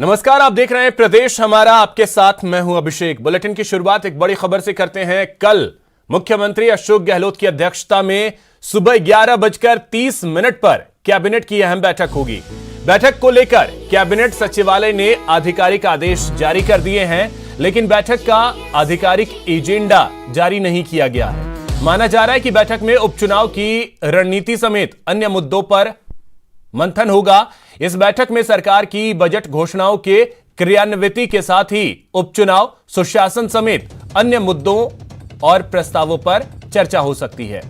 नमस्कार, आप देख रहे हैं प्रदेश हमारा, आपके साथ मैं हूं अभिषेक। बुलेटिन की शुरुआत एक बड़ी खबर से करते हैं। कल मुख्यमंत्री अशोक गहलोत की अध्यक्षता में सुबह 11:30 पर कैबिनेट की अहम बैठक होगी। बैठक को लेकर कैबिनेट सचिवालय ने आधिकारिक आदेश जारी कर दिए हैं, लेकिन बैठक का आधिकारिक एजेंडा जारी नहीं किया गया है। माना जा रहा है कि बैठक में उपचुनाव की रणनीति समेत अन्य मुद्दों पर मंथन होगा। इस बैठक में सरकार की बजट घोषणाओं के क्रियान्विति के साथ ही उपचुनाव, सुशासन समेत अन्य मुद्दों और प्रस्तावों पर चर्चा हो सकती है।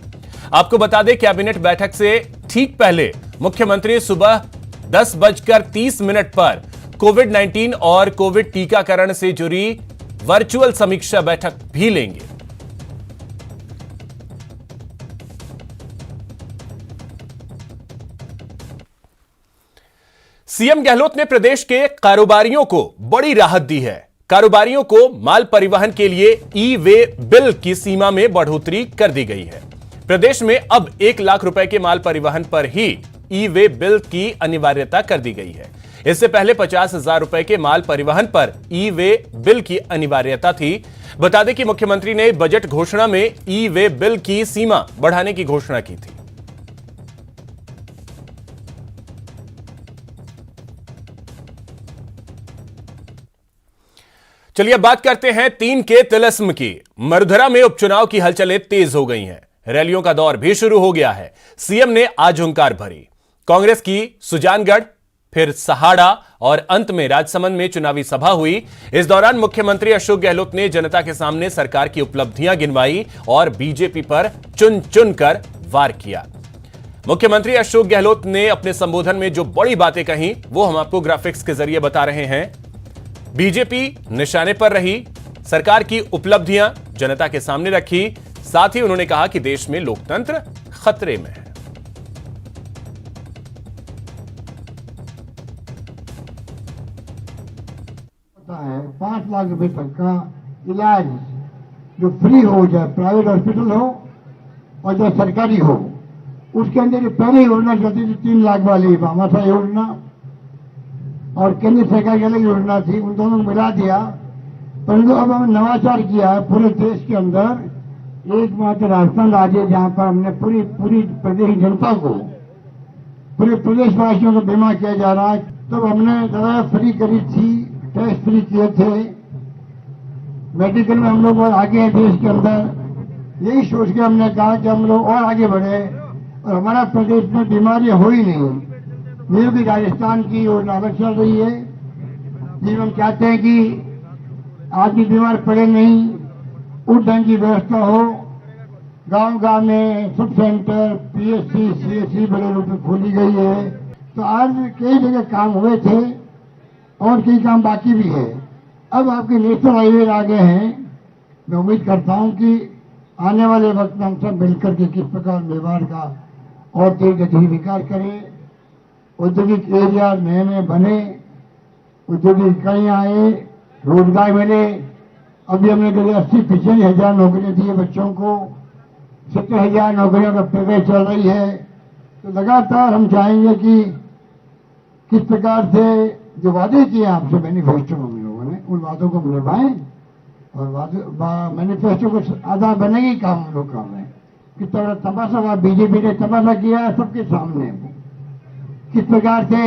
आपको बता दें, कैबिनेट बैठक से ठीक पहले मुख्यमंत्री सुबह 10:30 पर कोविड-19 और कोविड टीकाकरण से जुड़ी वर्चुअल समीक्षा बैठक भी लेंगे। सीएम गहलोत ने प्रदेश के कारोबारियों को बड़ी राहत दी है। कारोबारियों को माल परिवहन के लिए ई वे बिल की सीमा में बढ़ोतरी कर दी गई है। प्रदेश में अब 1 लाख रुपए के माल परिवहन पर ही ई वे बिल की अनिवार्यता कर दी गई है। इससे पहले 50,000 रुपए के माल परिवहन पर ई वे बिल की अनिवार्यता थी। बता दें कि मुख्यमंत्री ने बजट घोषणा में ई वे बिल की सीमा बढ़ाने की घोषणा की थी। चलिए बात करते हैं 3 के तिलिस्म की। मरुधरा में उपचुनाव की हलचलें तेज हो गई हैं। रैलियों का दौर भी शुरू हो गया है। सीएम ने आज हुंकार भरी। कांग्रेस की सुजानगढ़, फिर सहाड़ा और अंत में राजसमंद में चुनावी सभा हुई। इस दौरान मुख्यमंत्री अशोक गहलोत ने जनता के सामने सरकार की उपलब्धियां गिनवाई और बीजेपी पर चुन चुन कर वार किया। मुख्यमंत्री अशोक गहलोत ने अपने संबोधन में जो बड़ी बातें कही, वो हम आपको ग्राफिक्स के जरिए बता रहे हैं। बीजेपी निशाने पर रही, सरकार की उपलब्धियां जनता के सामने रखी। साथ ही उन्होंने कहा कि देश में लोकतंत्र खतरे में है। 5 लाख रुपए तक का इलाज जो फ्री हो, चाहे प्राइवेट हॉस्पिटल हो और चाहे सरकारी हो, उसके अंदर पहले योजना चलती थी 3 लाख वाली भामाशाह योजना, और केंद्र सरकार की अलग योजना थी, उन दोनों को मिला दिया। परंतु अब हमने नवाचार किया है पूरे देश के अंदर। एकमात्र राजस्थान राज्य है जहां पर हमने पूरी प्रदेश जनता को, पूरे प्रदेशवासियों को बीमा किया जा रहा है। तब हमने दवा फ्री करी थी, टेस्ट फ्री किए थे, मेडिकल में हम लोग और आगे हैं देश के अंदर। यही सोच के हमने कहा कि हम लोग और आगे बढ़े और हमारा प्रदेश में बीमारियां हो ही नहीं। ये भी राजस्थान की योजना अलग चल रही है, जिसमें हम चाहते हैं कि आदमी बीमार पड़े नहीं, उड़न की व्यवस्था हो। गांव-गांव में सब सेंटर, पीएचसी, सीएचसी बड़े रूप में खोली गई है। तो आज कई जगह काम हुए थे और कई काम बाकी भी है। अब आपके नेशनल हाईवे आ गए हैं। मैं उम्मीद करता हूं कि आने वाले वक्त में हम सब मिलकर के किस प्रकार व्यवहार का और तेज गति विकास करें। औद्योगिक एरिया नए नए बने, औद्योगिक इकाइयां आए, रोजगार मिले। अभी हमने करीब 80-85,000 नौकरियां दी है बच्चों को, 70,000 नौकरियों का प्रक्रिया चल रही है। तो लगातार हम चाहेंगे कि किस प्रकार से जो वादे किए आपसे मैनिफेस्टो में हम लोगों ने, उन वादों को निभाएं और मैनिफेस्टो को आधार बनेगी काम हम लोग कर रहे हैं। किस तरह तमाशा बीजेपी ने तमाशा किया है सबके सामने, किस प्रकार से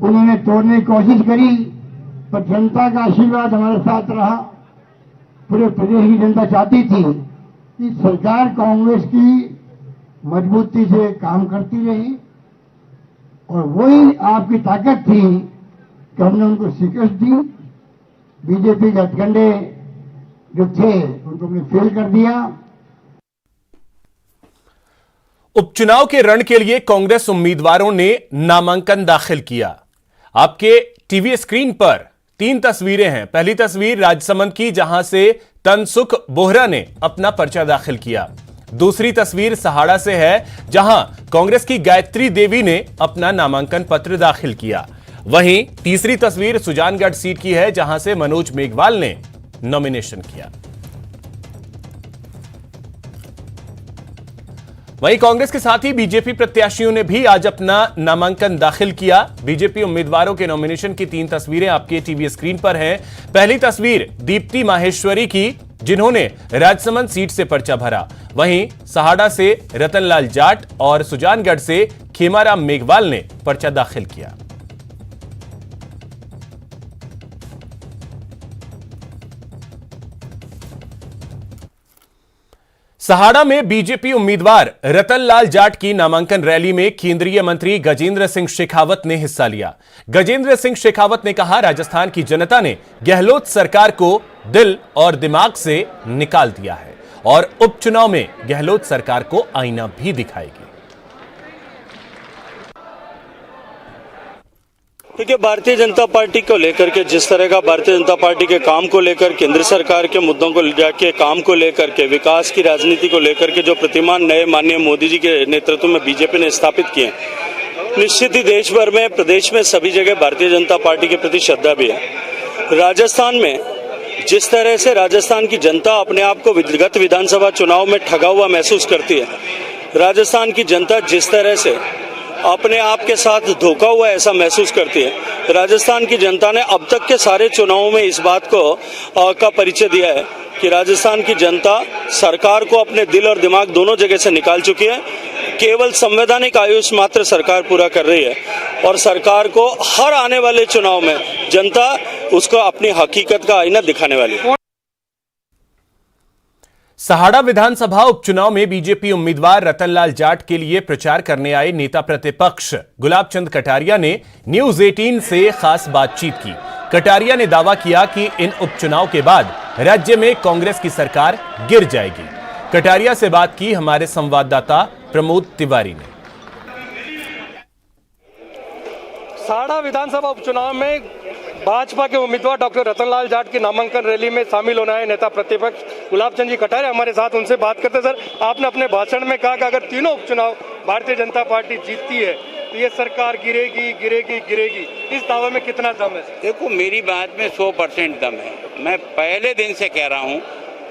उन्होंने तोड़ने की कोशिश करी, पर जनता का आशीर्वाद हमारे साथ रहा। पूरे प्रदेश की जनता चाहती थी कि सरकार कांग्रेस की मजबूती से काम करती रही, और वही आपकी ताकत थी कि हमने उनको शिकस्त दी। बीजेपी के हथकंडे जो थे उनको हमने फेल कर दिया। उपचुनाव के रण के लिए कांग्रेस उम्मीदवारों ने नामांकन दाखिल किया। आपके टीवी स्क्रीन पर 3 तस्वीरें हैं। पहली तस्वीर राजसमंद की, जहां से तनसुख बोहरा ने अपना पर्चा दाखिल किया। दूसरी तस्वीर सहाड़ा से है, जहां कांग्रेस की गायत्री देवी ने अपना नामांकन पत्र दाखिल किया। वहीं तीसरी तस्वीर सुजानगढ़ सीट की है, जहां से मनोज मेघवाल ने नॉमिनेशन किया। वहीं कांग्रेस के साथ ही बीजेपी प्रत्याशियों ने भी आज अपना नामांकन दाखिल किया। बीजेपी उम्मीदवारों के नॉमिनेशन की 3 तस्वीरें आपके टीवी स्क्रीन पर हैं। पहली तस्वीर दीप्ति माहेश्वरी की, जिन्होंने राजसमंद सीट से पर्चा भरा। वहीं सहाड़ा से रतनलाल जाट और सुजानगढ़ से खेमाराम मेघवाल ने पर्चा दाखिल किया। सहाड़ा में बीजेपी उम्मीदवार रतनलाल जाट की नामांकन रैली में केंद्रीय मंत्री गजेंद्र सिंह शेखावत ने हिस्सा लिया। गजेंद्र सिंह शेखावत ने कहा, राजस्थान की जनता ने गहलोत सरकार को दिल और दिमाग से निकाल दिया है और उपचुनाव में गहलोत सरकार को आईना भी दिखाएगी। देखिए, भारतीय जनता पार्टी को लेकर के जिस तरह का भारतीय जनता पार्टी के काम को लेकर, केंद्र सरकार के मुद्दों को लेकर, काम को लेकर के, विकास की राजनीति को लेकर के जो प्रतिमान नए माननीय मोदी जी के नेतृत्व में बीजेपी ने स्थापित किए, निश्चित ही देश भर में, प्रदेश में सभी जगह भारतीय जनता पार्टी के प्रति श्रद्धा भी है। राजस्थान में जिस तरह से राजस्थान की जनता अपने आप को विगत विधानसभा चुनाव में ठगा हुआ महसूस करती है, राजस्थान की जनता जिस तरह से अपने आप के साथ धोखा हुआ ऐसा महसूस करती है, राजस्थान की जनता ने अब तक के सारे चुनावों में इस बात को का परिचय दिया है कि राजस्थान की जनता सरकार को अपने दिल और दिमाग दोनों जगह से निकाल चुकी है। केवल संवैधानिक आयुष मात्र सरकार पूरा कर रही है और सरकार को हर आने वाले चुनाव में जनता उसको अपनी हकीकत का आईना दिखाने वाली है। सहाड़ा विधानसभा उपचुनाव में बीजेपी उम्मीदवार रतनलाल जाट के लिए प्रचार करने आए नेता प्रतिपक्ष गुलाब चंद कटारिया ने न्यूज 18 से खास बातचीत की। कटारिया ने दावा किया कि इन उपचुनाव के बाद राज्य में कांग्रेस की सरकार गिर जाएगी। कटारिया से बात की हमारे संवाददाता प्रमोद तिवारी ने। सहाड़ा विधानसभा उपचुनाव में भाजपा के उम्मीदवार डॉक्टर रतनलाल जाट की नामांकन रैली में शामिल होना है नेता प्रतिपक्ष गुलाब चंद जी कटारिया हमारे साथ, उनसे बात करते। सर, आपने अपने भाषण में कहा कि अगर तीनों उपचुनाव भारतीय जनता पार्टी जीतती है तो ये सरकार गिरेगी गिरेगी गिरेगी, इस दावे में कितना दम है? देखो, मेरी बात में 100% दम है। मैं पहले दिन से कह रहा हूँ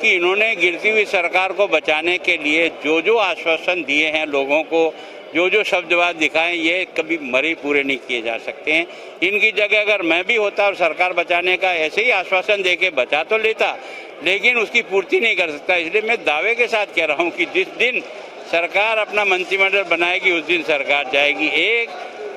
कि इन्होंने गिरती हुई सरकार को बचाने के लिए जो जो आश्वासन दिए हैं लोगों को, जो जो शब्दवाद दिखाएं, ये कभी मरे पूरे नहीं किए जा सकते हैं। इनकी जगह अगर मैं भी होता और सरकार बचाने का ऐसे ही आश्वासन देके बचा तो लेता, लेकिन उसकी पूर्ति नहीं कर सकता। इसलिए मैं दावे के साथ कह रहा हूँ कि जिस दिन सरकार अपना मंत्रिमंडल बनाएगी उस दिन सरकार जाएगी। एक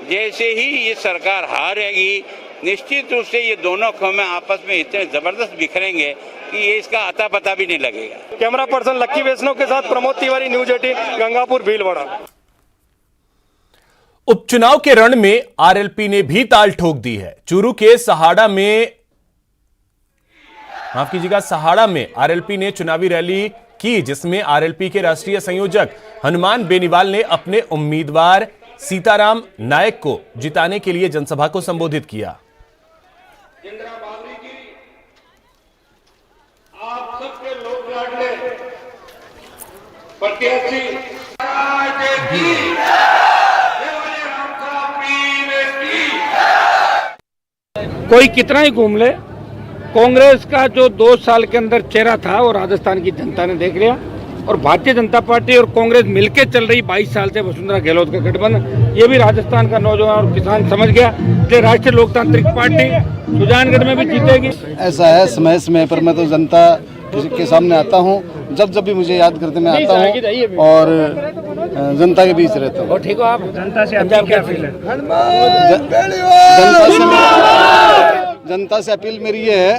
जैसे ही ये सरकार हारेगी, निश्चित रूप से ये दोनों कौमें आपस में इतने जबरदस्त बिखरेंगे कि ये इसका अता पता भी नहीं लगेगा। कैमरा पर्सन लक्की वैष्णव के साथ प्रमोद तिवारी, न्यूज 18, गंगापुर, भीलवाड़ा। उपचुनाव के रण में आरएलपी ने भी ताल ठोक दी है। चूरू के सहाड़ा में, माफ कीजिएगा, सहाड़ा में आरएलपी ने चुनावी रैली की, जिसमें आरएलपी के राष्ट्रीय संयोजक हनुमान बेनीवाल ने अपने उम्मीदवार सीताराम नायक को जिताने के लिए जनसभा को संबोधित किया। आप सबके लोग लाडले प्रत्याशी कोई कितना ही घूम ले, कांग्रेस का जो 2 साल के अंदर चेहरा था वो राजस्थान की जनता ने देख लिया और भारतीय जनता पार्टी और कांग्रेस मिलकर चल रही 22 साल से वसुंधरा गहलोत का गठबंधन, ये भी राजस्थान का नौजवान और किसान समझ गया कि राष्ट्रीय लोकतांत्रिक पार्टी सुजानगढ़ में भी जीतेगी। ऐसा है, समय समय पर मैं तो जनता के सामने आता हूँ, जब भी मुझे याद करते मैं आता हूँ और जनता के बीच रहता हूँ। ठीक हो आप? जनता से अपील क्या फील है? जनता से अपील मेरी ये है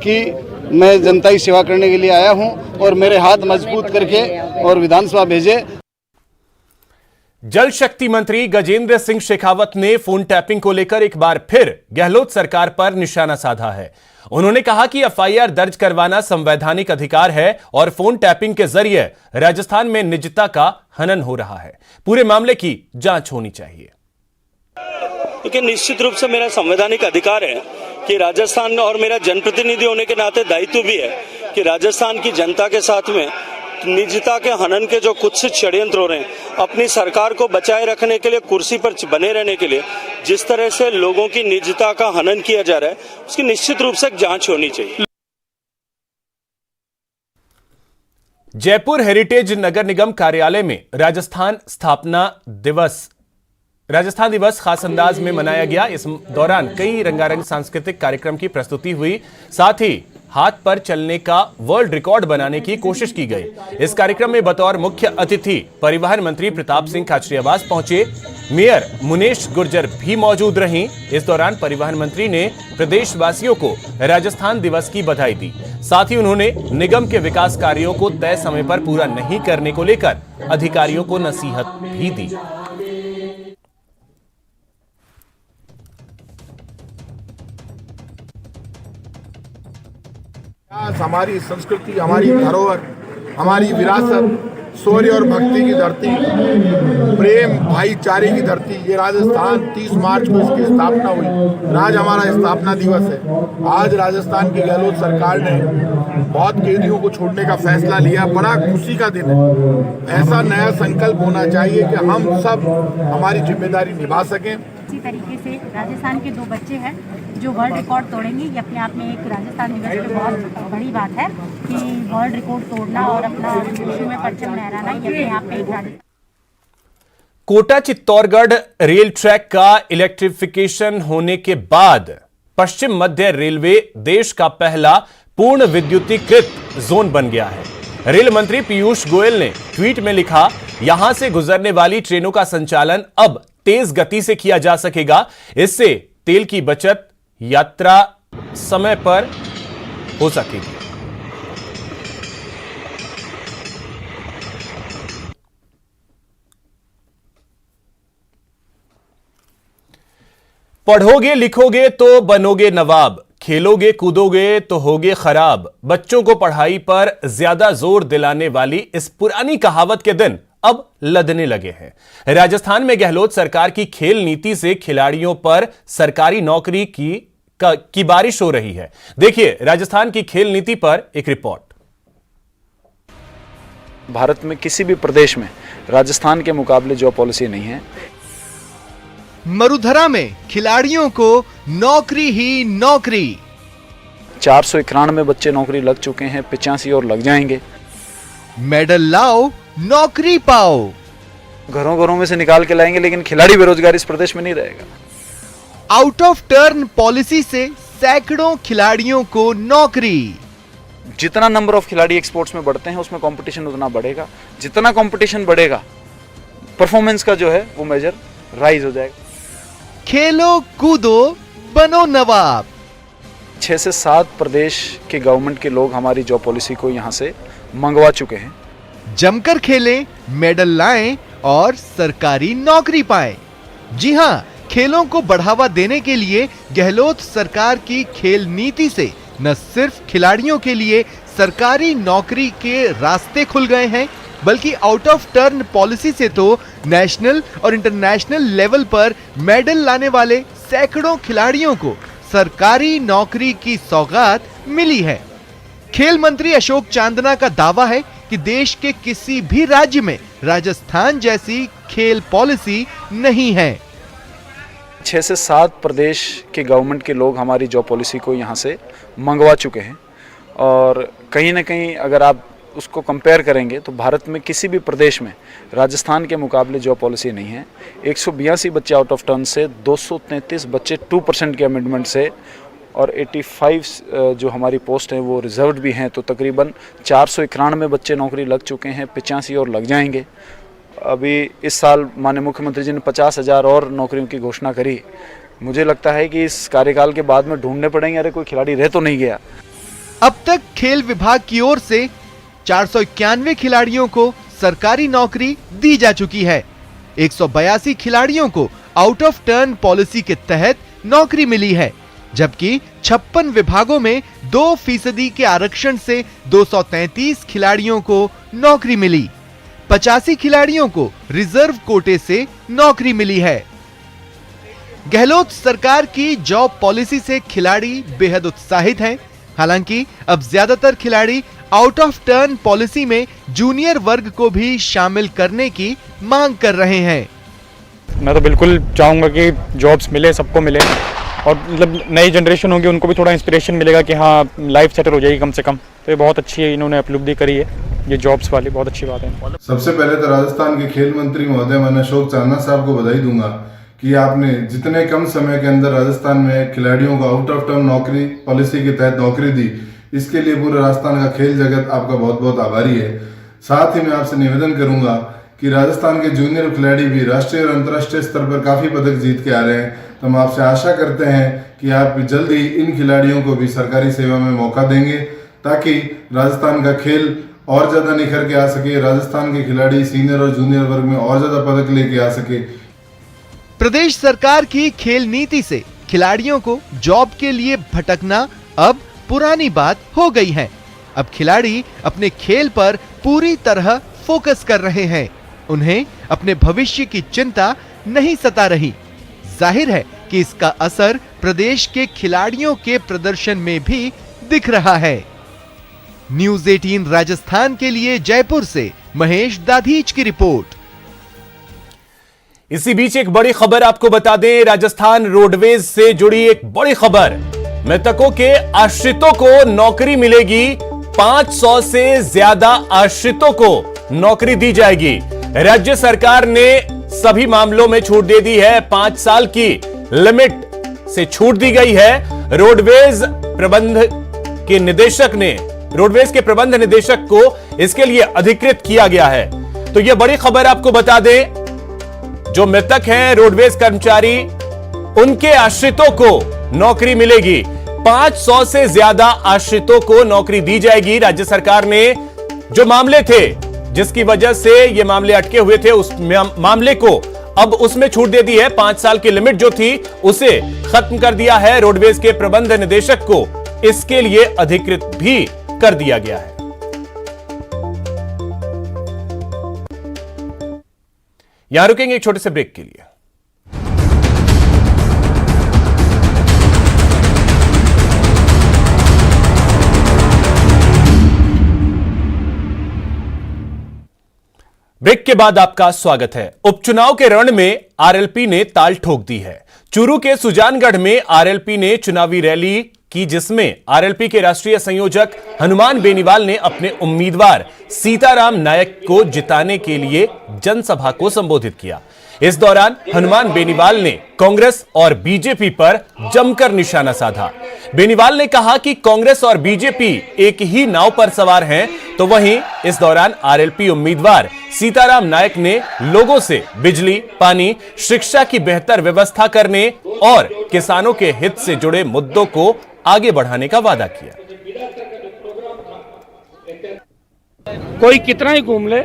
कि मैं जनता की सेवा करने के लिए आया हूँ और मेरे हाथ मजबूत करके और विधानसभा भेजे। जल शक्ति मंत्री गजेंद्र सिंह शेखावत ने फोन टैपिंग को लेकर एक बार फिर गहलोत सरकार पर निशाना साधा है। उन्होंने कहा कि एफआईआर दर्ज करवाना संवैधानिक अधिकार है और फोन टैपिंग के जरिए राजस्थान में निजता का हनन हो रहा है। पूरे मामले की जांच होनी चाहिए। लेकिन निश्चित रूप से मेरा संवैधानिक अधिकार है कि राजस्थान, और मेरा जनप्रतिनिधि होने के नाते दायित्व भी है कि राजस्थान की जनता के साथ में निजता के हनन के जो कुछ षड्यंत्र हो रहे हैं, अपनी सरकार को बचाए रखने के लिए, कुर्सी पर बने रहने के लिए जिस तरह से लोगों की निजता का हनन किया जा रहा है, उसकी निश्चित रूप से जांच होनी चाहिए। जयपुर हेरिटेज नगर निगम कार्यालय में राजस्थान दिवस खास अंदाज में मनाया गया। इस दौरान कई रंगारंग सांस्कृतिक कार्यक्रम की प्रस्तुति हुई, साथ ही हाथ पर चलने का वर्ल्ड रिकॉर्ड बनाने की कोशिश की गई। इस कार्यक्रम में बतौर मुख्य अतिथि परिवहन मंत्री प्रताप सिंह खाचरियावास पहुंचे। मेयर मुनेश गुर्जर भी मौजूद रहीं। इस दौरान परिवहन मंत्री ने प्रदेशवासियों को राजस्थान दिवस की बधाई दी। साथ ही उन्होंने निगम के विकास कार्यों को तय समय पर पूरा नहीं करने को लेकर अधिकारियों को नसीहत भी दी। हमारी संस्कृति, हमारी धरोहर, हमारी विरासत, शौर्य और भक्ति की धरती, प्रेम भाईचारे की धरती, ये राजस्थान 30 मार्च को इसकी स्थापना हुई। आज हमारा स्थापना दिवस है। आज राजस्थान की गहलोत सरकार ने बहुत कैदियों को छोड़ने का फैसला लिया। बड़ा खुशी का दिन है। ऐसा नया संकल्प होना चाहिए कि हम सब हमारी जिम्मेदारी निभा सकें। इसी तरीके से राजस्थान के 2 बच्चे हैं जो वर्ल्ड रिकॉर्ड तोड़ेंगे। ये अपने आप में एक राजस्थान दिवस पे बहुत बड़ी बात है कि वर्ल्ड रिकॉर्ड तोड़ना और अपना विश्व में परचम लहराना, ये अपने आप में एक कोटा चित्तौड़गढ़ रेल ट्रैक का इलेक्ट्रिफिकेशन होने के बाद पश्चिम मध्य रेलवे देश का पहला पूर्ण विद्युतीकृत जोन बन गया है। रेल मंत्री पीयूष गोयल ने ट्वीट में लिखा, यहां से गुजरने वाली ट्रेनों का संचालन अब तेज गति से किया जा सकेगा। इससे तेल की बचत, यात्रा समय पर हो सकेगी। पढ़ोगे लिखोगे तो बनोगे नवाब, खेलोगे कूदोगे तो होगे खराब। बच्चों को पढ़ाई पर ज्यादा जोर दिलाने वाली इस पुरानी कहावत के दिन अब लदने लगे हैं। राजस्थान में गहलोत सरकार की खेल नीति से खिलाड़ियों पर सरकारी नौकरी की बारिश हो रही है। देखिए राजस्थान की खेल नीति पर एक रिपोर्ट। भारत में किसी भी प्रदेश में राजस्थान के मुकाबले जॉब पॉलिसी नहीं है। मरुधरा में खिलाड़ियों को नौकरी ही नौकरी। 491 बच्चे नौकरी लग चुके हैं, 85 और लग जाएंगे। मेडल लाओ, नौकरी पाओ। घरों घरों में से निकाल के लाएंगे, लेकिन खिलाड़ी बेरोजगार इस प्रदेश में नहीं रहेगा। आउट ऑफ टर्न पॉलिसी से सैकड़ों खिलाड़ियों को नौकरी। जितना नंबर ऑफ खिलाड़ी एक्सपोर्ट्स में बढ़ते हैं उसमें कंपटीशन उतना बढ़ेगा। जितना कंपटीशन बढ़ेगा परफॉर्मेंस का जो है वो मेजर राइज हो जाएगा। खेलो कूदो बनो नवाब। 6 से 7 प्रदेश के गवर्नमेंट के लोग हमारी जॉब पॉलिसी को यहां से मंगवा चुके हैं। जमकर खेलें, मेडल लाएं और सरकारी नौकरी पाएं। जी हां, खेलों को बढ़ावा देने के लिए गहलोत सरकार की खेल नीति से न सिर्फ खिलाड़ियों के लिए सरकारी नौकरी के रास्ते खुल गए हैं, बल्कि आउट ऑफ टर्न पॉलिसी से तो नेशनल और इंटरनेशनल लेवल पर मेडल लाने वाले सैकड़ों खिलाड़ियों को सरकारी नौकरी की सौगात मिली है। खेल मंत्री अशोक चांदना का दावा है कि देश के किसी भी राज्य में राजस्थान जैसी खेल पॉलिसी नहीं है। 6 से 7 प्रदेश के गवर्नमेंट के लोग हमारी जॉब पॉलिसी को यहाँ से मंगवा चुके हैं और कहीं ना कहीं अगर आप उसको कंपेयर करेंगे तो भारत में किसी भी प्रदेश में राजस्थान के मुकाबले जॉब पॉलिसी नहीं है। 182 बच्चे आउट ऑफ टर्न से, 233 बच्चे 2% के अमेंडमेंट से और 85 जो हमारी पोस्ट हैं वो रिजर्व्ड भी हैं, तो तकरीबन 491 बच्चे नौकरी लग चुके हैं, 85 और लग जाएंगे। अभी इस साल माननीय मुख्यमंत्री जी ने 50,000 और नौकरियों की घोषणा करी। मुझे लगता है कि इस कार्यकाल के बाद में ढूंढने पड़ेंगे, अरे कोई खिलाड़ी रह तो नहीं गया। अब तक खेल विभाग की ओर से 491 खिलाड़ियों को सरकारी नौकरी दी जा चुकी है। 182 खिलाड़ियों को आउट ऑफ टर्न पॉलिसी के तहत नौकरी मिली है, जबकि 56 विभागों में 2% के आरक्षण से 233 खिलाड़ियों को नौकरी मिली। 85 खिलाड़ियों को रिजर्व कोटे से नौकरी मिली है। गहलोत सरकार की जॉब पॉलिसी से खिलाड़ी बेहद उत्साहित हैं। हालांकि अब ज्यादातर खिलाड़ी आउट ऑफ टर्न पॉलिसी में जूनियर वर्ग को भी शामिल करने की मांग कर रहे हैं। मैं तो बिल्कुल चाहूंगा कि जॉब्स मिले, सबको मिले और मतलब नई जनरेशन होगी उनको भी थोड़ा इंस्पिरेशन मिलेगा कि हाँ लाइफ सेटल हो जाएगी कम से कम। तो ये बहुत अच्छी है, इन्होंने उपलब्धि करी है। ये जॉब्स वाली बहुत अच्छी बात है। सबसे पहले तो राजस्थान के खेल मंत्री महोदय मैं अशोक चांदना साहब को बधाई दूंगा कि आपने जितने कम समय के अंदर राजस्थान में खिलाड़ियों को आउट ऑफ टाउन नौकरी पॉलिसी के तहत नौकरी दी, इसके लिए पूरे राजस्थान का खेल जगत आपका बहुत बहुत आभारी है। साथ ही मैं आपसे निवेदन करूंगा कि राजस्थान के जूनियर खिलाड़ी भी राष्ट्रीय और अंतर्राष्ट्रीय स्तर पर काफ़ी पदक जीत के आ रहे हैं, तो हम आपसे आशा करते हैं कि आप जल्द ही इन खिलाड़ियों को भी सरकारी सेवा में मौका देंगे ताकि राजस्थान का खेल और ज़्यादा निखर के आ सके, राजस्थान के खिलाड़ी सीनियर और जूनियर वर्ग में और ज़्यादा पदक लेके आ सके। प्रदेश सरकार की खेल नीति से खिलाड़ियों को जॉब के लिए भटकना अब पुरानी बात हो गई है। अब खिलाड़ी अपने खेल पर पूरी तरह फोकस कर रहे हैं। उन्हें अपने भविष्य की चिंता नहीं सता रही। जाहिर है कि इसका असर प्रदेश के खिलाड़ियों के प्रदर्शन में भी दिख रहा है। न्यूज़ 18 राजस्थान के लिए जयपुर से महेश दाधीच की रिपोर्ट। इसी बीच एक बड़ी खबर आपको बता दें, राजस्थान रोडवेज से जुड़ी एक बड़ी खबर। मृतकों के आश्रितों को नौकरी मिलेगी, 500 से ज्यादा आश्रितों को नौकरी दी जाएगी। राज्य सरकार ने सभी मामलों में छूट दे दी है, 5 साल की लिमिट से छूट दी गई है। रोडवेज के प्रबंध निदेशक को इसके लिए अधिकृत किया गया है। तो यह बड़ी खबर आपको बता दें, जो मृतक हैं रोडवेज कर्मचारी, उनके आश्रितों को नौकरी मिलेगी, 500 से ज्यादा आश्रितों को नौकरी दी जाएगी। राज्य सरकार ने जो मामले थे जिसकी वजह से ये मामले अटके हुए थे, उस मामले को अब उसमें छूट दे दी है। 5 साल की लिमिट जो थी उसे खत्म कर दिया है। रोडवेज के प्रबंध निदेशक को इसके लिए अधिकृत भी कर दिया गया है। यहां रुकेंगे एक छोटे से ब्रेक के लिए। ब्रेक के बाद आपका स्वागत है। उपचुनाव के रण में आरएलपी ने ताल ठोक दी है। चूरू के सुजानगढ़ में आरएलपी ने चुनावी रैली की, जिसमें आरएलपी के राष्ट्रीय संयोजक हनुमान बेनीवाल ने अपने उम्मीदवार सीताराम नायक को जिताने के लिए जनसभा को संबोधित किया। इस दौरान हनुमान बेनीवाल ने कांग्रेस और बीजेपी पर जमकर निशाना साधा। बेनीवाल ने कहा कि कांग्रेस और बीजेपी एक ही नाव पर सवार हैं, तो वहीं इस दौरान आरएलपी उम्मीदवार सीताराम नायक ने लोगों से बिजली, पानी, शिक्षा की बेहतर व्यवस्था करने और किसानों के हित से जुड़े मुद्दों को आगे बढ़ाने का वादा किया। कोई कितना ही घूम ले,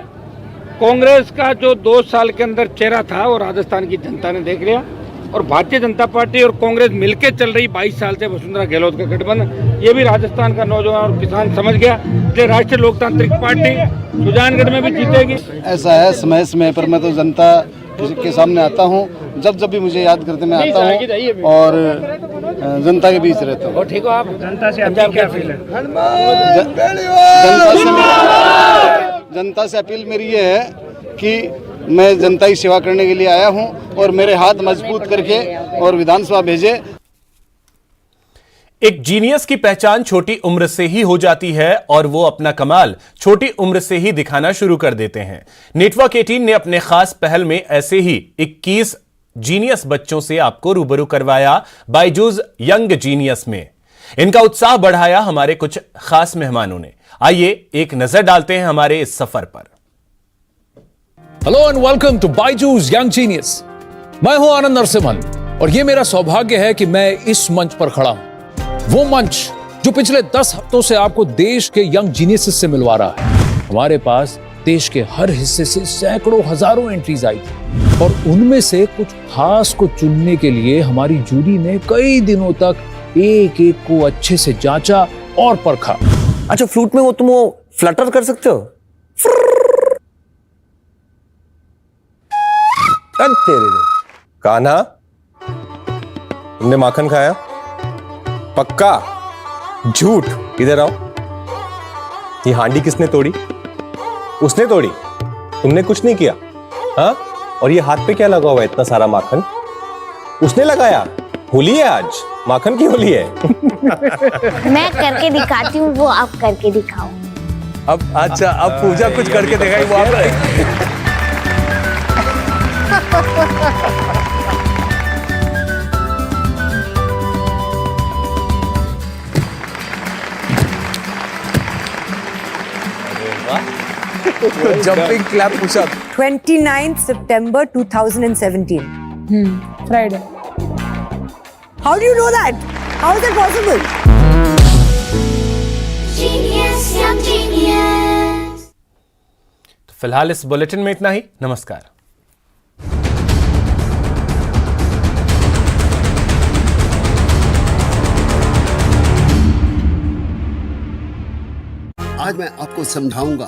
कांग्रेस का जो 2 साल के अंदर चेहरा था वो राजस्थान की जनता ने देख लिया। और भारतीय जनता पार्टी और कांग्रेस मिलकर चल रही 22 साल से वसुंधरा गहलोत का गठबंधन, ये भी राजस्थान का नौजवान और किसान समझ गया कि राष्ट्रीय लोकतांत्रिक पार्टी सुजानगढ़ में भी जीतेगी। ऐसा है, समय समय पर मैं तो जनता के सामने आता हूँ, जब भी मुझे याद करते मैं आता हूँ और जनता के बीच रहता हूँ। ठीक हो आप? जनता से अपील क्या फील है? जनता से अपील मेरी ये है कि मैं जनता की सेवा करने के लिए आया हूं और मेरे हाथ मजबूत करके और विधानसभा भेजे। एक जीनियस की पहचान छोटी उम्र से ही हो जाती है और वो अपना कमाल छोटी उम्र से ही दिखाना शुरू कर देते हैं। नेटवर्क 18 ने अपने खास पहल में ऐसे ही 21 जीनियस बच्चों से आपको रूबरू करवाया बायजूस यंग जीनियस में। इनका उत्साह बढ़ाया हमारे कुछ खास मेहमानों ने। आइए एक नजर डालते हैं हमारे इस सफर पर। Hello and welcome to Byju's young genius. मैं हूं आनंद नरसिम्हन और यह मेरा सौभाग्य है कि मैं इस मंच पर खड़ा हूं, वो मंच जो पिछले 10 हफ्तों से आपको देश के यंग जीनियस से मिलवा रहा है। हमारे पास देश के हर हिस्से से सैकड़ों हजारों एंट्रीज आई थी और उनमें से कुछ खास को चुनने के लिए हमारी जूरी ने कई दिनों तक एक एक को अच्छे से जांचा और परखा। अच्छा, फ्लूट में तुम फ्लटर कर सकते हो? कान्हा, तुमने माखन खाया? पक्का? झूठ। इधर आओ। ये हांडी किसने तोड़ी? उसने तोड़ी, तुमने कुछ नहीं किया। हाँ? और ये हाथ पे क्या लगा हुआ है इतना सारा माखन? उसने लगाया। होली है आज, माखन की होली है। मैं करके दिखाती हूँ, वो आप करके दिखाओ। अब अच्छा, अब पूजा कुछ करके दिखाई वहां पर। Jumping clap pushup. 29th September 2017. Friday. How do you know that? How is that possible? Genius, young genius. तो फिलहाल इस बुलेटिन में इतना ही। नमस्कार। आज मैं आपको समझाऊंगा